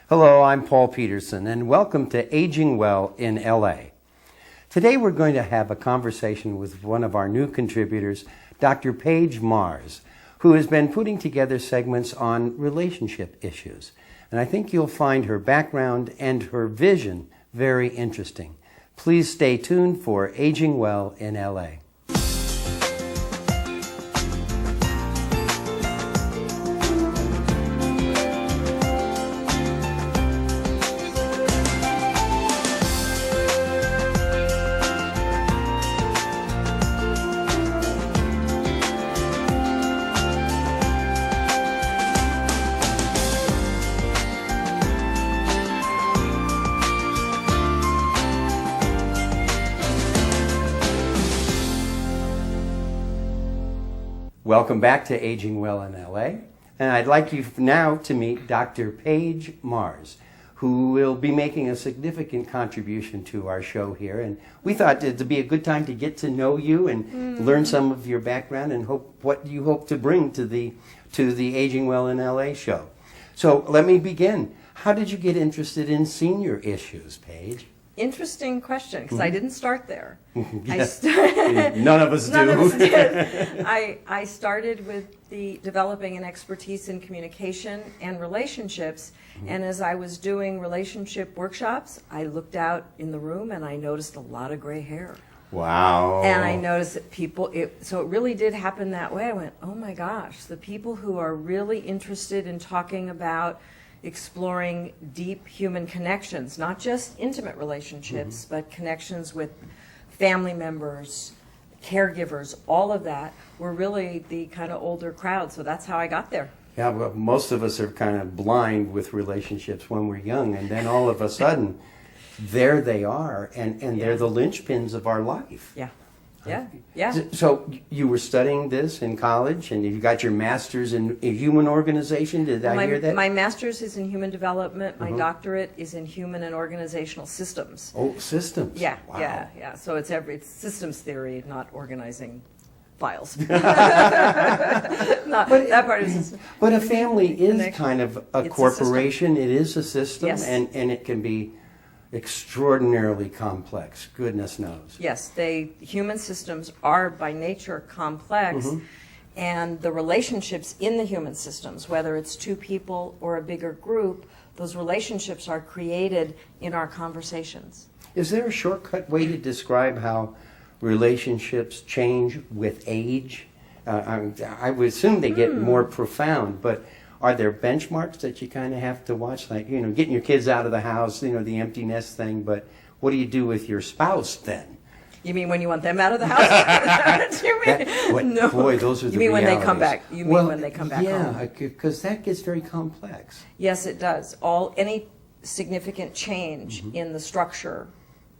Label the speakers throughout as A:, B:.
A: Hello, I'm Paul Peterson, and welcome to Aging Well in LA. Today we're going to have a conversation with one of our new contributors, Dr. Paige Mars, who has been putting together segments on relationship issues. And I think you'll find her background and her vision very interesting. Please stay tuned for Aging Well in LA. Welcome back to Aging Well in LA, and I'd like you now to meet Dr. Paige Mars, who will be making a significant contribution to our show here, and we thought it'd be a good time to get to know you and learn some of your background and what you hope to bring to the Aging Well in LA show. So let me begin. How did you get interested in senior issues, Paige?
B: Interesting question, because I didn't start there.
A: Yes. None of us do.
B: None of us did. I started with developing an expertise in communication and relationships, and as I was doing relationship workshops, I looked out in the room and I noticed a lot of gray hair.
A: Wow.
B: And I noticed that so it really did happen that way. I went, oh my gosh, the people who are really interested in talking about exploring deep human connections, not just intimate relationships, but connections with family members, caregivers, all of that, were really the kind of older crowd. So that's how I got there.
A: Yeah, well, most of us are kind of blind with relationships when we're young, and then all of a sudden, there they are, and they're the linchpins of our life.
B: Yeah. Yeah.
A: So you were studying this in college, and you got your master's in human organization. Did I hear that?
B: My master's is in human development. My doctorate is in human and organizational systems.
A: Oh, systems.
B: Yeah,
A: wow.
B: yeah. So it's systems theory, not organizing files. That part is system.
A: But a family is kind of a corporation. It is a system,
B: Yes.
A: and it can be extraordinarily complex, goodness knows.
B: Yes, human systems are by nature complex, and the relationships in the human systems, whether it's two people or a bigger group, those relationships are created in our conversations.
A: Is there a shortcut way to describe how relationships change with age? I would assume they get more profound, but are there benchmarks that you kind of have to watch, like, getting your kids out of the house, the empty nest thing, but what do you do with your spouse then?
B: You mean when you want them out of the house? No.
A: Boy, those are the
B: You mean
A: realities.
B: when they come back? You mean when they come back home?
A: Yeah, because that gets very complex.
B: Yes, it does. Any significant change in the structure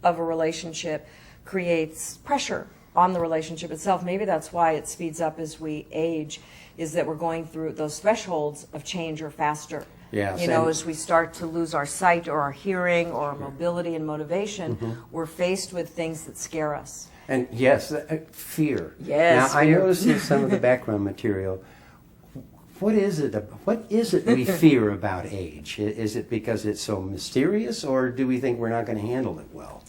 B: of a relationship creates pressure on the relationship itself. Maybe that's why it speeds up as we age, is that we're going through those thresholds of change or faster.
A: Yes,
B: As we start to lose our sight or our hearing or our mobility and motivation, we're faced with things that scare us.
A: And yes, fear.
B: Yes,
A: now,
B: fear.
A: I noticed in some of the background material, what is it we fear about age? Is it because it's so mysterious, or do we think we're not going to handle it well?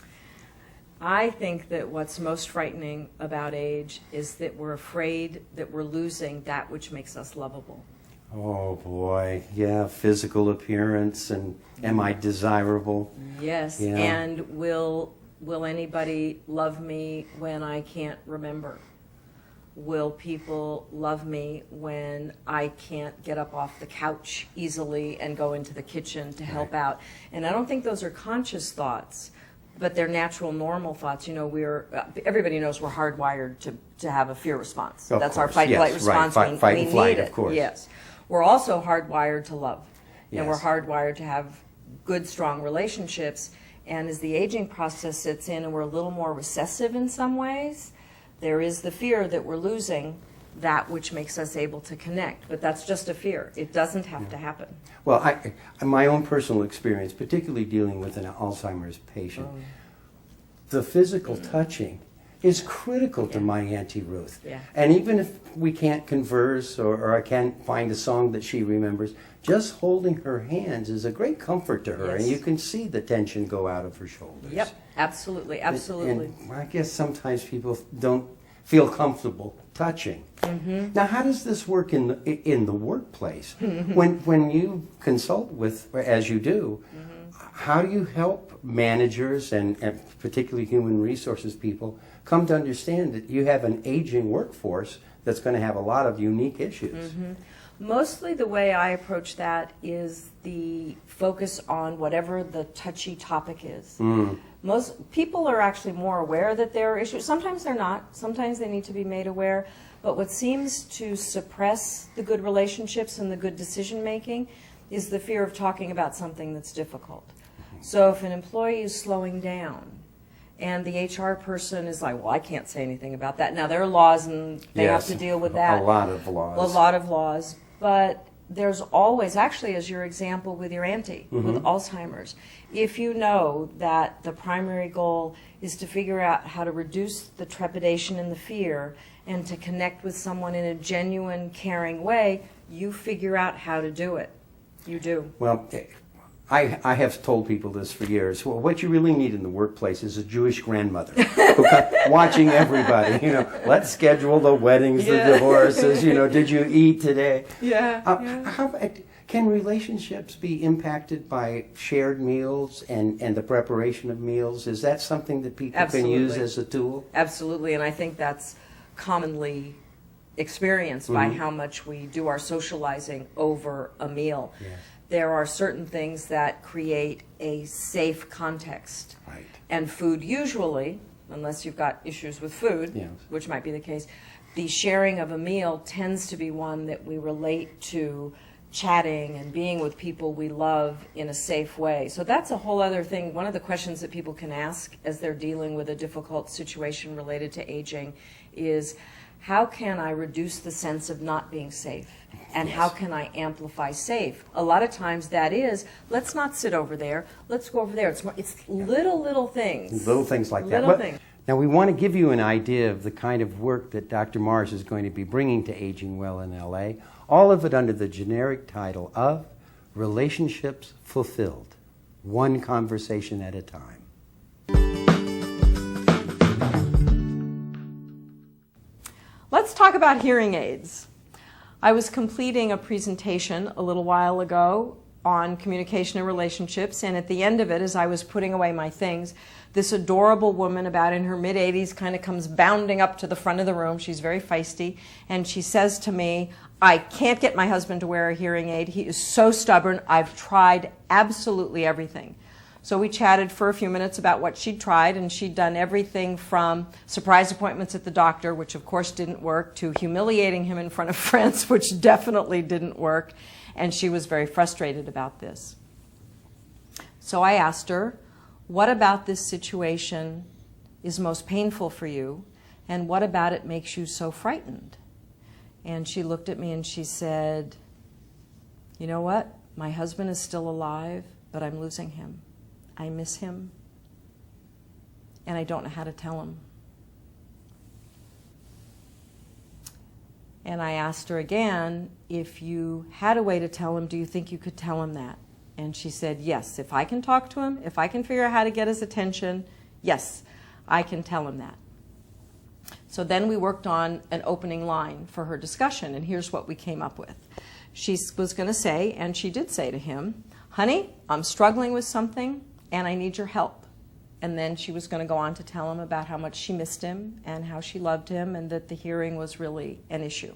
B: I think that what's most frightening about age is that we're afraid that we're losing that which makes us lovable.
A: Oh boy, yeah, physical appearance, and am I desirable?
B: Yes,
A: Yeah.
B: and will anybody love me when I can't remember? Will people love me when I can't get up off the couch easily and go into the kitchen to help out? And I don't think those are conscious thoughts, but they're natural, normal thoughts. Everybody knows we're hardwired to have a fear response.
A: Of
B: That's
A: course.
B: our fight
A: Yes,
B: flight response.
A: right. Fight
B: we
A: and flight,
B: need it.
A: of course.
B: Yes. We're also hardwired to love. And we're
A: Yes.
B: hardwired to have good, strong relationships. And as the aging process sits in and we're a little more recessive in some ways, there is the fear that we're losing that which makes us able to connect. But that's just a fear. It doesn't have to happen.
A: Well, my own personal experience, particularly dealing with an Alzheimer's patient, the physical touching is critical to my Auntie Ruth.
B: Yeah.
A: And even if we can't converse or I can't find a song that she remembers, just holding her hands is a great comfort to her,
B: Yes.
A: and you can see the tension go out of her shoulders.
B: Yep, absolutely, absolutely.
A: And I guess sometimes people don't feel comfortable touching.
B: Mm-hmm.
A: Now, how does this work in the workplace? when you consult with, as you do, how do you help managers and particularly human resources people come to understand that you have an aging workforce that's going to have a lot of unique issues?
B: Mostly the way I approach that is the focus on whatever the touchy topic is. Most people are actually more aware that there are issues. Sometimes they're not. Sometimes they need to be made aware. But what seems to suppress the good relationships and the good decision making is the fear of talking about something that's difficult. So if an employee is slowing down and the HR person is like, well, I can't say anything about that. Now, there are laws and they
A: Yes,
B: have to deal with that.
A: a lot of laws.
B: A lot of laws. But there's always, actually, as your example with your auntie, with Alzheimer's, if you know that the primary goal is to figure out how to reduce the trepidation and the fear and to connect with someone in a genuine, caring way, you figure out how to do it. You do.
A: Well, I have told people this for years. Well, what you really need in the workplace is a Jewish grandmother watching everybody. Let's schedule the weddings, the divorces. Did you eat today? Can relationships be impacted by shared meals and the preparation of meals? Is that something that people can use as a tool?
B: Absolutely, and I think that's commonly experienced by how much we do our socializing over a meal.
A: Yes.
B: There are certain things that create a safe context.
A: Right.
B: And food usually, unless you've got issues with food,
A: Yes.
B: which might be the case, the sharing of a meal tends to be one that we relate to chatting and being with people we love in a safe way. So that's a whole other thing. One of the questions that people can ask as they're dealing with a difficult situation related to aging is, how can I reduce the sense of not being safe? And how can I amplify safe? A lot of times that is, let's not sit over there, let's go over there. It's little things.
A: Little things like that.
B: Little things.
A: Now, we want to give you an idea of the kind of work that Dr. Mars is going to be bringing to Aging Well in LA, all of it under the generic title of Relationships Fulfilled, One Conversation at a Time.
B: Let's talk about hearing aids. I was completing a presentation a little while ago on communication and relationships, and at the end of it, as I was putting away my things, this adorable woman about in her mid-80s kind of comes bounding up to the front of the room. She's very feisty, and she says to me, I can't get my husband to wear a hearing aid. He is so stubborn. I've tried absolutely everything. So we chatted for a few minutes about what she'd tried, and she'd done everything from surprise appointments at the doctor, which of course didn't work, to humiliating him in front of friends, which definitely didn't work, and she was very frustrated about this. So I asked her, what about this situation is most painful for you, and what about it makes you so frightened? And she looked at me and she said, you know what? My husband is still alive, but I'm losing him. I miss him, and I don't know how to tell him. And I asked her again, if you had a way to tell him, do you think you could tell him that? And she said, yes, if I can talk to him, if I can figure out how to get his attention, yes, I can tell him that. So then we worked on an opening line for her discussion, and here's what we came up with. She was going to say, and she did say to him, honey, I'm struggling with something, and I need your help. And then she was going to go on to tell him about how much she missed him and how she loved him and that the hearing was really an issue.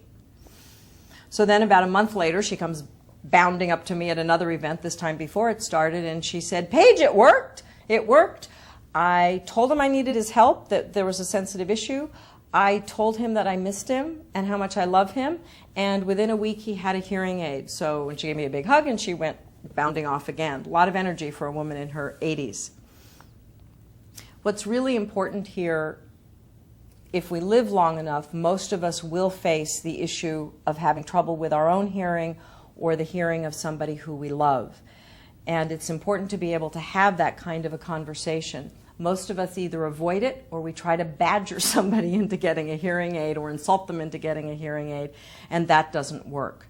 B: So then about a month later, she comes bounding up to me at another event, this time before it started, and she said, Paige, it worked. It worked. I told him I needed his help, that there was a sensitive issue. I told him that I missed him and how much I love him, and within a week he had a hearing aid. So when she gave me a big hug and she went bounding off again. A lot of energy for a woman in her 80s. What's really important here, if we live long enough, most of us will face the issue of having trouble with our own hearing or the hearing of somebody who we love. And it's important to be able to have that kind of a conversation. Most of us either avoid it or we try to badger somebody into getting a hearing aid or insult them into getting a hearing aid, and that doesn't work.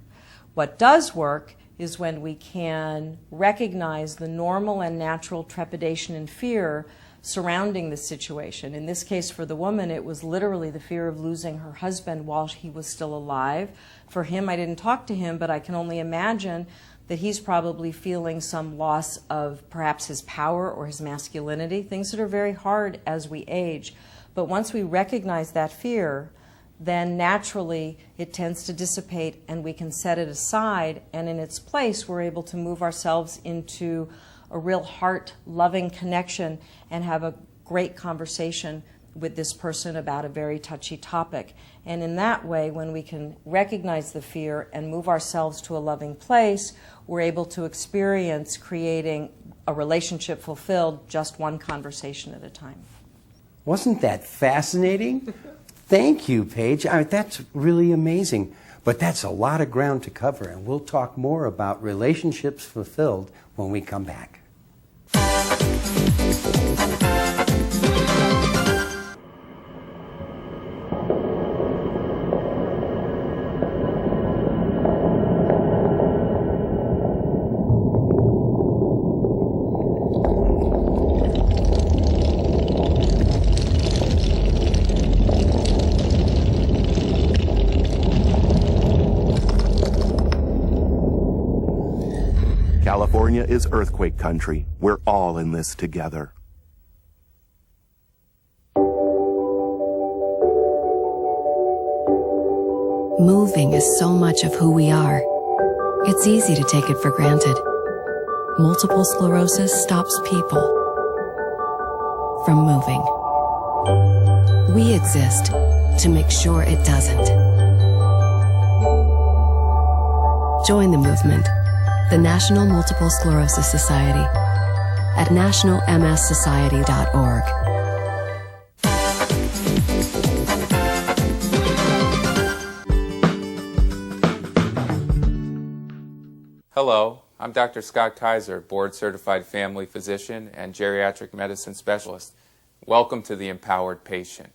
B: What does work is when we can recognize the normal and natural trepidation and fear surrounding the situation. In this case, for the woman, it was literally the fear of losing her husband while he was still alive. For him, I didn't talk to him, but I can only imagine that he's probably feeling some loss of perhaps his power or his masculinity, things that are very hard as we age. But once we recognize that fear, then naturally it tends to dissipate and we can set it aside, and in its place we're able to move ourselves into a real heart-loving connection and have a great conversation with this person about a very touchy topic. And in that way, when we can recognize the fear and move ourselves to a loving place, we're able to experience creating a relationship fulfilled just one conversation at a time.
A: Wasn't that fascinating? Thank you, Paige. That's really amazing. But that's a lot of ground to cover, and we'll talk more about relationships fulfilled when we come back.
C: California is earthquake country. We're all in this together.
D: Moving is so much of who we are. It's easy to take it for granted. Multiple sclerosis stops people from moving. We exist to make sure it doesn't. Join the movement, the National Multiple Sclerosis Society, at nationalmssociety.org.
E: Hello, I'm Dr. Scott Kaiser, board-certified family physician and geriatric medicine specialist. Welcome to The Empowered Patient.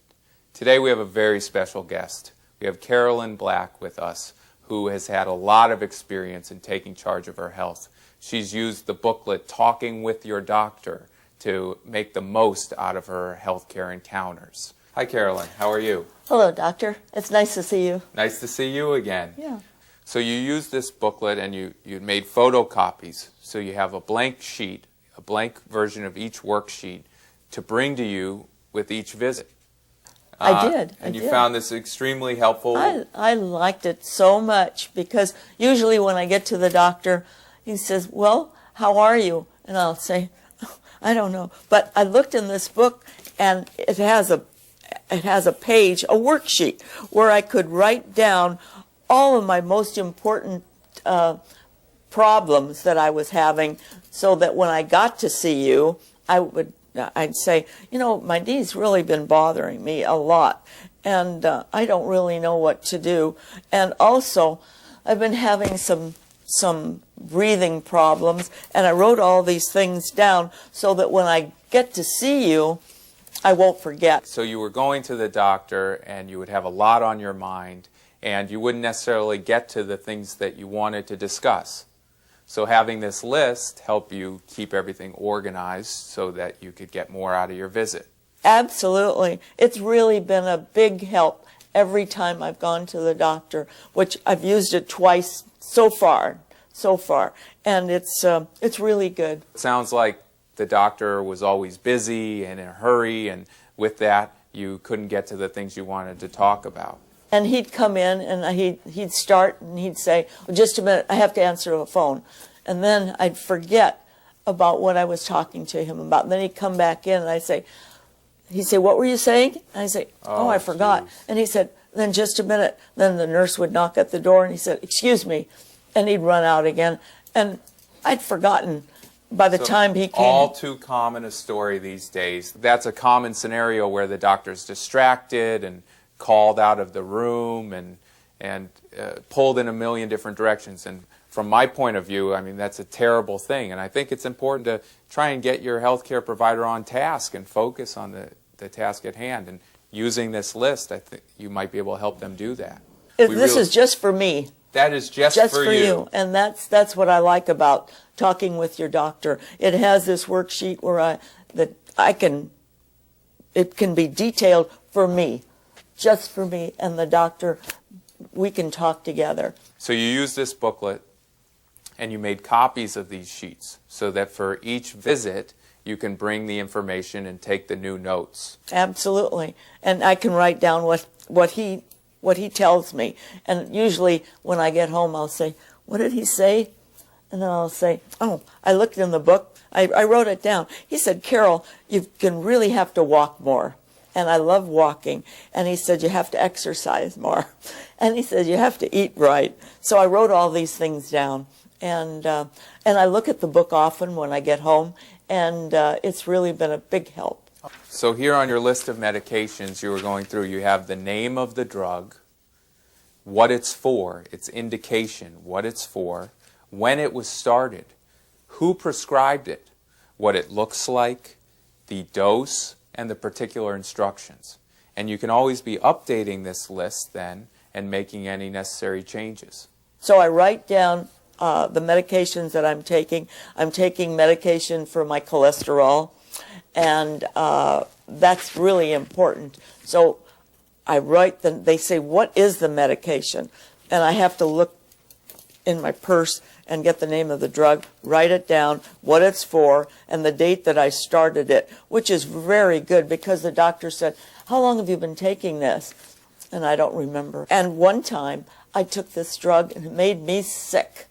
E: Today we have a very special guest. We have Carolyn Black with us, who has had a lot of experience in taking charge of her health. She's used the booklet Talking with Your Doctor to make the most out of her healthcare encounters. Hi, Carolyn. How are you?
F: Hello, doctor. It's nice to see you.
E: Nice to see you again.
F: Yeah.
E: So you used this booklet and you made photocopies. So you have a blank sheet, a blank version of each worksheet to bring to you with each visit.
F: I did.
E: And you found this extremely helpful.
F: I liked it so much because usually when I get to the doctor, he says, well, how are you? And I'll say, I don't know. But I looked in this book and it has a page, a worksheet, where I could write down all of my most important problems that I was having so that when I got to see you, I'd say, you know, my knee's really been bothering me a lot, and I don't really know what to do. And also, I've been having some breathing problems, and I wrote all these things down so that when I get to see you, I won't forget.
E: So you were going to the doctor, and you would have a lot on your mind, and you wouldn't necessarily get to the things that you wanted to discuss. So having this list helped you keep everything organized so that you could get more out of your visit.
F: Absolutely. It's really been a big help every time I've gone to the doctor, which I've used it twice so far, and it's really good.
E: It sounds like the doctor was always busy and in a hurry, and with that, you couldn't get to the things you wanted to talk about.
F: And he'd come in and he'd start and he'd say, well, just a minute, I have to answer the phone. And then I'd forget about what I was talking to him about. And then he'd come back in and he'd say, what were you saying? And I'd say, I forgot. Geez. And he said, then just a minute. Then the nurse would knock at the door and he said, excuse me. And he'd run out again. And I'd forgotten by the time he came.
E: All too common a story these days. That's a common scenario where the doctor's distracted and called out of the room, and and pulled in a million different directions. And from my point of view, I mean, that's a terrible thing. And I think it's important to try and get your healthcare provider on task and focus on the task at hand. And using this list, I think you might be able to help them do that.
F: This is just for me.
E: That is just for you.
F: And that's what I like about talking with your doctor. It has this worksheet where it can be detailed for me, just for me and the doctor. We can talk together.
E: So you use this booklet and you made copies of these sheets so that for each visit you can bring the information and take the new notes.
F: Absolutely. And I can write down what he tells me. And usually when I get home, I'll say, what did he say? And then I'll say, oh, I looked in the book. I wrote it down. He said, Carol, you can really have to walk more. And I love walking. And he said, you have to exercise more. And he said, you have to eat right. So I wrote all these things down. And I look at the book often when I get home. And it's really been a big help.
E: So here on your list of medications you were going through, you have the name of the drug, what it's for, its indication, what it's for, when it was started, who prescribed it, what it looks like, the dose, and the particular instructions. And you can always be updating this list then and making any necessary changes.
F: So I write down the medications that I'm taking. I'm taking medication for my cholesterol, and that's really important. So I write them. They say, what is the medication? And I have to look in my purse and get the name of the drug, write it down, what it's for, and the date that I started it, which is very good because the doctor said, how long have you been taking this? And I don't remember. And one time I took this drug and it made me sick.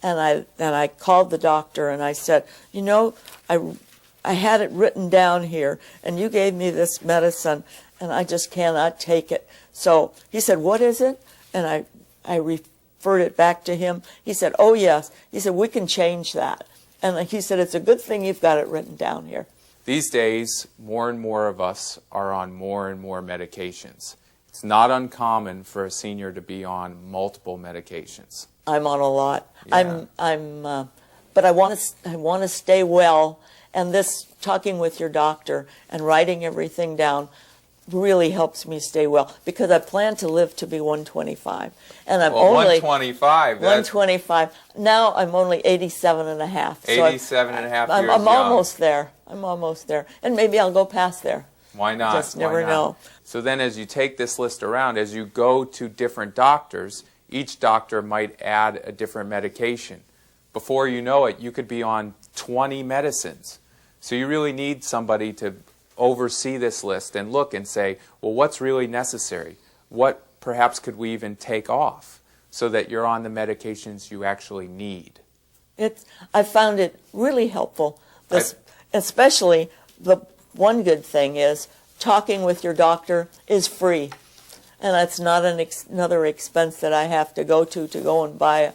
F: And I called the doctor and I said, you know, I had it written down here and you gave me this medicine and I just cannot take it. So he said, what is it? And I referred it back to him. He said, oh yes. He said, we can change that. And he said, it's a good thing you've got it written down here.
E: These days, more and more of us are on more and more medications. It's not uncommon for a senior to be on multiple medications.
F: I'm on a lot.
E: Yeah.
F: But I want to stay well. And this talking with your doctor and writing everything down really helps me stay well because I plan to live to be 125. And I'm only
E: 125.
F: 125. Now I'm only 87 and a half.
E: 87 and a half years
F: I'm
E: young.
F: almost there. I'm almost there. And maybe I'll go past there.
E: Why not?
F: Just never
E: Why not?
F: know.
E: So then as you take this list around, as you go to different doctors, each doctor might add a different medication. Before you know it, you could be on 20 medicines. So you really need somebody to oversee this list and look and say, well, what's really necessary? What perhaps could we even take off so that you're on the medications you actually need?
F: I found it really helpful. Especially the one good thing is talking with your doctor is free. And that's not another expense that I have to go and buy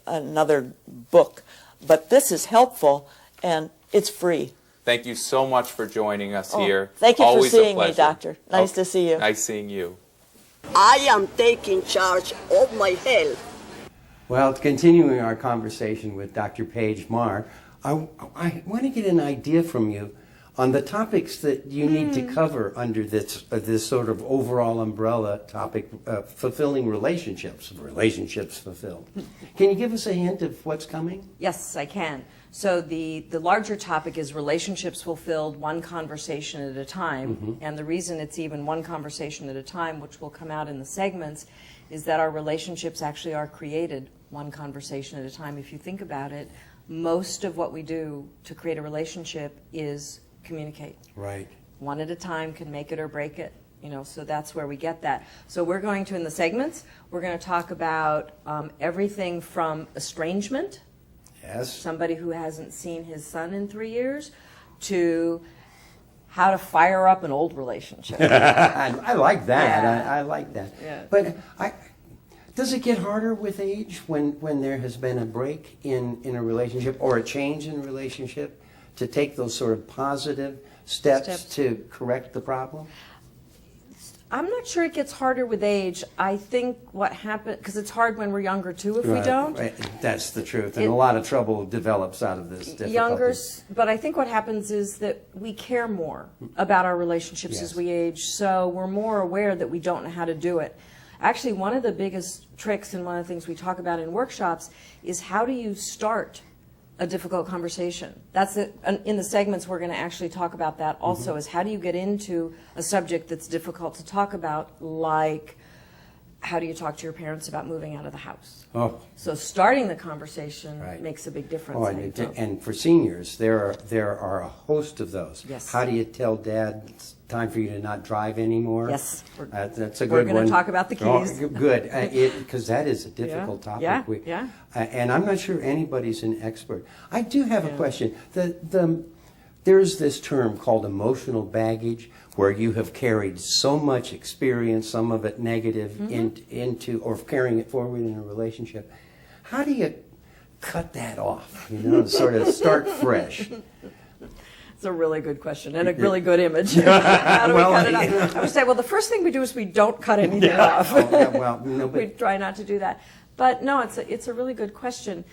F: another book. But this is helpful, and it's free.
E: Thank you so much for joining us here.
F: Thank you
E: Always
F: for
E: a
F: seeing me,
E: pleasure.
F: doctor. Nice to see you.
E: Nice seeing you.
G: I am taking charge of my health.
A: Well, continuing our conversation with Dr. Paige Marr, I want to get an idea from you on the topics that you need to cover under this sort of overall umbrella topic, fulfilling relationships fulfilled. Can you give us a hint of what's coming?
B: Yes, I can. So the larger topic is relationships fulfilled one conversation at a time. And the reason it's even one conversation at a time, which will come out in the segments, is that our relationships actually are created one conversation at a time. If you think about it, most of what we do to create a relationship is communicate.
A: Right.
B: One at a time can make it or break it. So that's where we get that. So we're going to, in the segments, we're going to talk about everything from estrangement,
A: Yes.
B: somebody who hasn't seen his son in 3 years, to how to fire up an old relationship.
A: I like that.
B: Yeah.
A: I like that.
B: Yeah.
A: But does it get harder with age when there has been a break in a relationship or a change in a relationship to take those sort of positive steps to correct the problem?
B: I'm not sure it gets harder with age. I think what happened, because it's hard when we're younger too if we
A: Right,
B: don't.
A: right. That's the truth, and
B: It-
A: a lot of trouble develops out of this difficulty.
B: Younger, but I think what happens is that we care more about our relationships
A: Yes.
B: as we age, so we're more aware that we don't know how to do it. Actually, one of the biggest tricks and one of the things we talk about in workshops is how do you start a difficult conversation. That's it. In the segments, we're going to actually talk about that also, is how do you get into a subject that's difficult to talk about, like how do you talk to your parents about moving out of the house?
A: Oh.
B: So starting the conversation
A: Right.
B: makes a big difference.
A: Oh,
B: I
A: and,
B: think.
A: and for seniors, there are a host of those.
B: Yes.
A: How do you tell Dad it's time for you to not drive anymore?
B: Yes.
A: That's a good
B: We're
A: one.
B: gonna talk about the keys.
A: Oh, good, because that is a difficult topic.
B: Yeah, yeah.
A: And I'm not sure anybody's an expert. I do have a question. There's this term called emotional baggage, where you have carried so much experience, some of it negative,
B: Mm-hmm.
A: into or carrying it forward in a relationship. How do you cut that off? You know, sort of start fresh.
B: It's a really good question and a really good image. How do we
A: Well,
B: cut it off? I would say, well, the first thing we do is we don't cut anything off.
A: Oh, yeah, well, no,
B: We
A: but
B: try not to do that. But no, it's a really good question.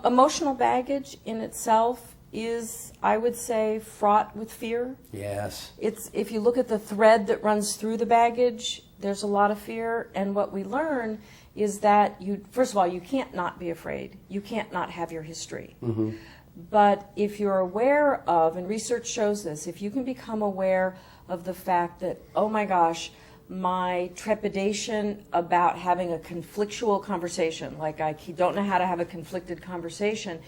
B: Emotional baggage in itself is, I would say, fraught with fear.
A: yes.
B: If you look at the thread that runs through the baggage, there's a lot of fear, and what we learn is that first of all, you can't not be afraid. You can't not have your history. But if you're aware of, and research shows this, if you can become aware of the fact that, oh my gosh, my trepidation about having a conflictual conversation, like I don't know how to have a conflicted conversation,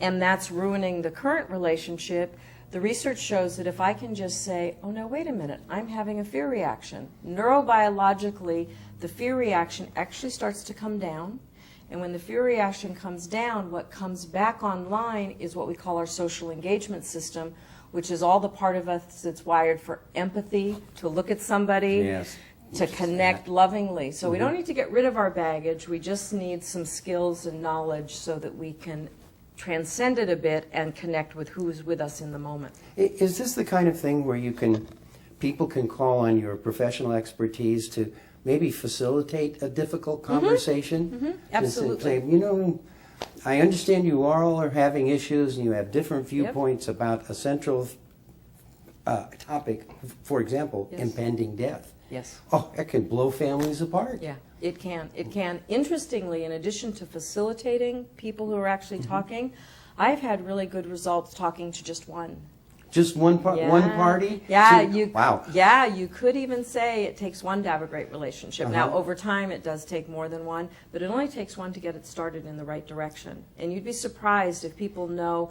B: and that's ruining the current relationship, the research shows that if I can just say, oh no, wait a minute, I'm having a fear reaction, neurobiologically, the fear reaction actually starts to come down. And when the fear reaction comes down, what comes back online is what we call our social engagement system, which is all the part of us that's wired for empathy, to look at somebody,
A: Yes.
B: to connect lovingly. So we don't need to get rid of our baggage. We just need some skills and knowledge so that we can transcend it a bit and connect with who's with us in the moment.
A: Is this the kind of thing where people can call on your professional expertise to maybe facilitate a difficult conversation?
B: Absolutely.
A: Say, you know, I understand you all are having issues and you have different viewpoints about a central topic, for example,
B: Yes.
A: impending death.
B: Yes.
A: Oh, it can blow families apart.
B: Yeah, it can. It can. Interestingly, in addition to facilitating people who are actually talking, I've had really good results talking to just one.
A: Just one
B: Yeah.
A: party?
B: Yeah,
A: So- wow.
B: Yeah, you could even say it takes one to have a great relationship. Now,
A: Uh-huh.
B: over time, it does take more than one, but it only takes one to get it started in the right direction. And you'd be surprised if people know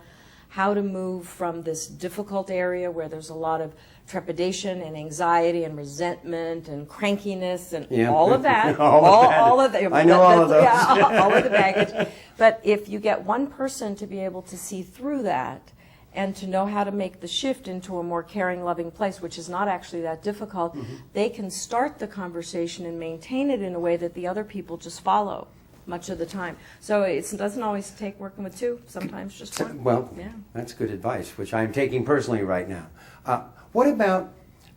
B: how to move from this difficult area where there's a lot of trepidation and anxiety and resentment and crankiness and
A: Yeah.
B: all of that.
A: All of that.
B: that.
A: I know all of those.
B: Yeah, all of the baggage. But if you get one person to be able to see through that and to know how to make the shift into a more caring, loving place, which is not actually that difficult, they can start the conversation and maintain it in a way that the other people just follow much of the time. So it doesn't always take working with two, sometimes just one.
A: Well,
B: Yeah.
A: that's good advice, which I'm taking personally right now. What about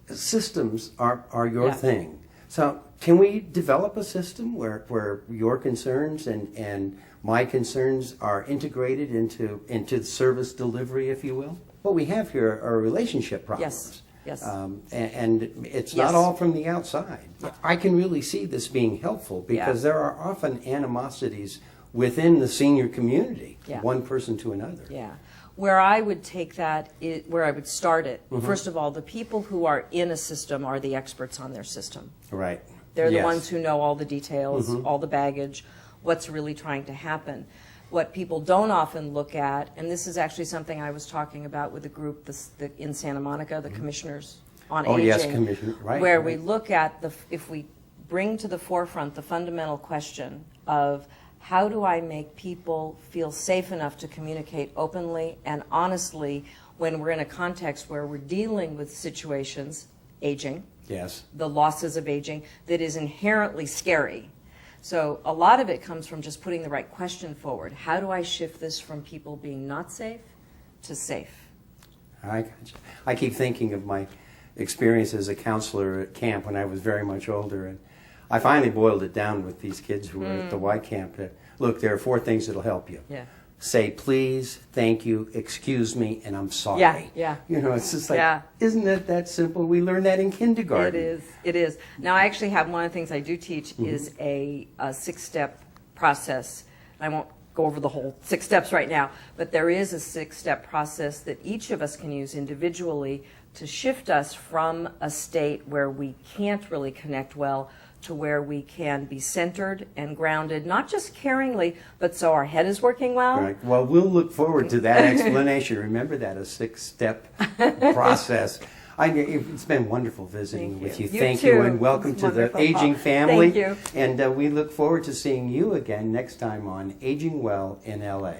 A: systems are your
B: Yeah.
A: thing? So can we develop a system where your concerns and my concerns are integrated into service delivery, if you will? What we have here are relationship problems.
B: Yes.
A: And it's
B: Yes.
A: not all from the outside. I can really see this being helpful because
B: Yeah.
A: there are often animosities within the senior community,
B: Yeah.
A: one person to another.
B: Yeah. Where I would take that, where I would start it,
A: Mm-hmm.
B: first of all, the people who are in a system are the experts on their system.
A: Right.
B: They're the
A: Yes.
B: ones who know all the details,
A: Mm-hmm.
B: all the baggage, what's really trying to happen. What people don't often look at, and this is actually something I was talking about with a group in Santa Monica, the commissioners on
A: Oh,
B: aging,
A: yes, commissioner, right,
B: where
A: right.
B: we look at if we bring to the forefront the fundamental question of how do I make people feel safe enough to communicate openly and honestly when we're in a context where we're dealing with situations, aging,
A: Yes.
B: the losses of aging, that is inherently scary. So a lot of it comes from just putting the right question forward. How do I shift this from people being not safe to safe?
A: I keep thinking of my experience as a counselor at camp when I was very much older. And I finally boiled it down with these kids who were at the Y camp. That, look, there are 4 things that'll help you.
B: Yeah.
A: Say please, thank you, excuse me, and I'm sorry.
B: Yeah, yeah.
A: You know, it's just like,
B: Yeah.
A: isn't it that simple? We learned that in kindergarten.
B: It is. It is. Now, I actually have one of the things I do teach is a 6-step process. I won't go over the whole 6 steps right now, but there is a 6-step process that each of us can use individually to shift us from a state where we can't really connect well to where we can be centered and grounded, not just caringly, but so our head is working well.
A: Right. Well, we'll look forward to that explanation. Remember that, a 6-step process. It's been wonderful visiting
B: Thank
A: with
B: you.
A: you.
B: You
A: Thank
B: too.
A: you, and welcome
B: It's
A: to the
B: wonderful.
A: Aging Family.
B: Thank you.
A: And we look forward to seeing you again next time on Aging Well in LA.